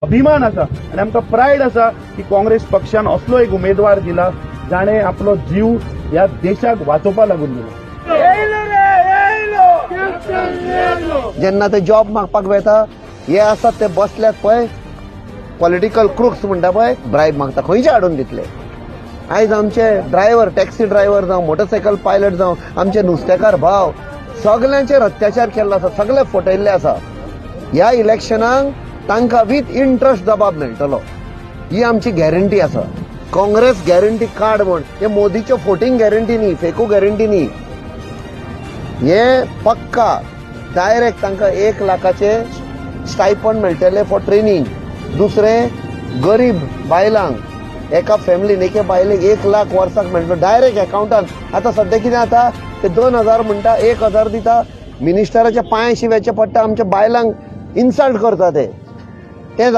अभिमान असा आणि आमकां प्रायड असा की काँग्रेस पक्षान असलो एक उमेदवार दिला जाणे आपलो जीव ह्या देशाक वाचोवपा लागून दिला. जेन्ना ते जॉब मागपाक वता हे आसात ते बसल्यात पळय पॉलिटिकल क्रुक्स म्हणटा पळय ब्रायब मागता खंयचे हाडून दितले. आयज आमचे ड्रायव्हर टॅक्सी ड्रायव्हर जावं मोटरसायकल पायलट जावं आमचे नुस्तेकार भाव सगळ्यांचेर अत्याचार केल्लो आसा सगळे फटयल्ले आसा. ह्या इलेक्शनाक तांकां विथ इंट्रस्ट जबाब मेळटलो ही आमची गॅरंटी आसा. काँग्रेस गॅरंटी कार्ड म्हण हे मोदीच्यो फोटींग गॅरंटी न्ही फेकू गॅरंटी न्ही. हे पक्का डायरेक्ट तांकां 1 लाखाचे स्टायपंड मेळटले फॉर ट्रेनिंग. दुसरे गरीब बायलांक एका फॅमिलीन एके बायलेक 1 लाख वर्साक मेळटलो डायरेक्ट अकाउंटान. आतां सध्या कितें जाता ते 2000 म्हणटा 1000 दिता मिनिस्टराच्या पांय शिंवचे पडटा आमच्या बायलांक इन्सल्ट करता ते जावचे